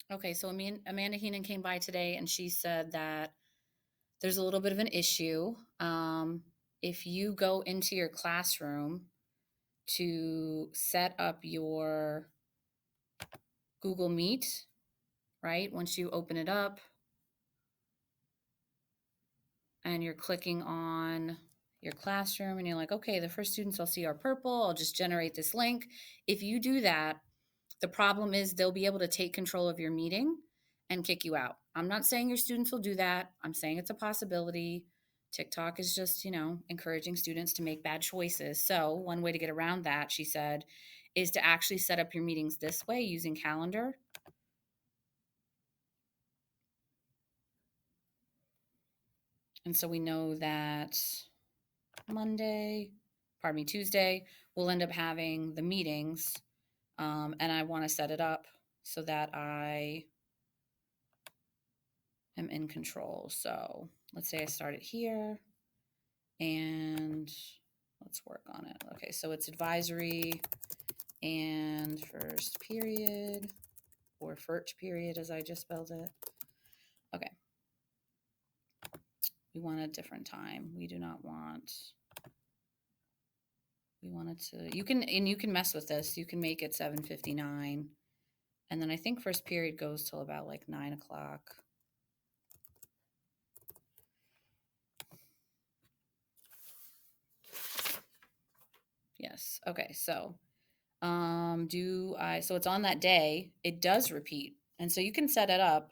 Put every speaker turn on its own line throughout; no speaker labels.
Okay, so Amanda Heenan came by today and she said that there's a little bit of an issue. If you go into your classroom to set up your Google Meet, right? Once you open it up and you're clicking on your classroom and you're like, okay, the first students I'll see are purple, I'll just generate this link. If you do that, the problem is they'll be able to take control of your meeting and kick you out. I'm not saying your students will do that. I'm saying it's a possibility. TikTok is just, encouraging students to make bad choices. So, one way to get around that, she said, is to actually set up your meetings this way using Calendar. And so we know that Tuesday, we'll end up having the meetings. And I want to set it up so that I am in control. So let's say I start it here and let's work on it. Okay, so it's advisory and first period, or first period as I just spelled it. Okay. We want a different time. We do not want, we want it to, you can mess with this. You can make it 7:59. And then I think first period goes till about like 9 o'clock. Yes. Okay. So so it's on that day. It does repeat. And so you can set it up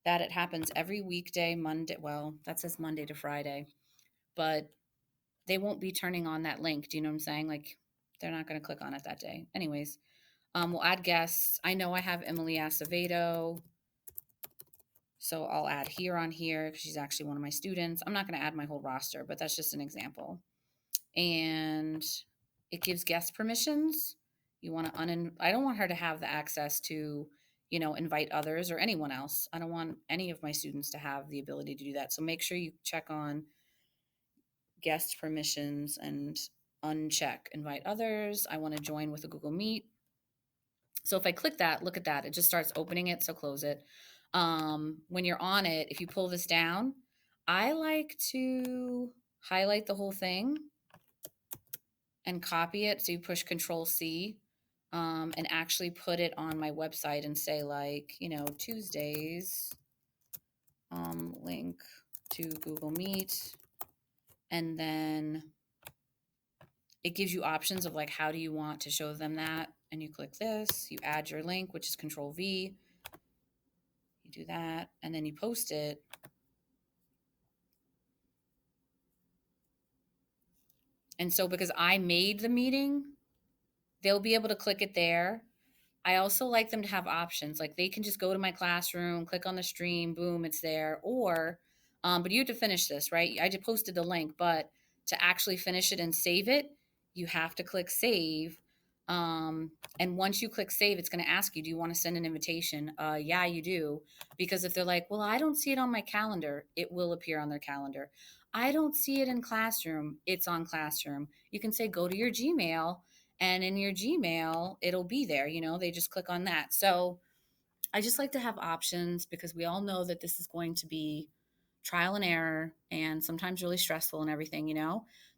that it happens every weekday, Monday. Well, that says Monday to Friday, but they won't be turning on that link. Do you know what I'm saying? Like they're not going to click on it that day. Anyways, we'll add guests. I know I have Emily Acevedo. So I'll add here on here because she's actually one of my students. I'm not going to add my whole roster, but that's just an example. And it gives guest permissions. You want to I don't want her to have the access to, invite others or anyone else. I don't want any of my students to have the ability to do that. So make sure you check on guest permissions and uncheck invite others. I want to join with a Google Meet. So if I click that, look at that, it just starts opening it. So close it. When you're on it, if you pull this down, I like to highlight the whole thing and copy it. So you push Control C, and actually put it on my website and say, like, Tuesdays, link to Google Meet. And then it gives you options of like, how do you want to show them that? And you click this, you add your link, which is Control V. You do that, and then you post it. And so because I made the meeting, they'll be able to click it there. I also like them to have options. Like they can just go to my classroom, click on the stream, boom, it's there. Or, but you have to finish this, right? I just posted the link, but to actually finish it and save it, you have to click save. And once you click save, it's going to ask you, do you want to send an invitation? Yeah, you do. Because if they're like, well, I don't see it on my calendar, it will appear on their calendar. I don't see it in Classroom, it's on Classroom. You can say, go to your Gmail, and in your Gmail, it'll be there. They just click on that. So I just like to have options because we all know that this is going to be trial and error and sometimes really stressful and everything.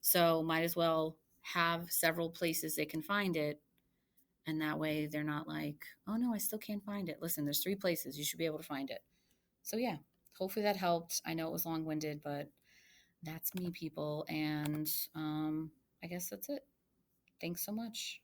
So might as well have several places they can find it. And that way they're not like, oh no, I still can't find it. Listen, there's 3 places. You should be able to find it. So yeah, hopefully that helped. I know it was long winded, but that's me, people. And I guess that's it. Thanks so much.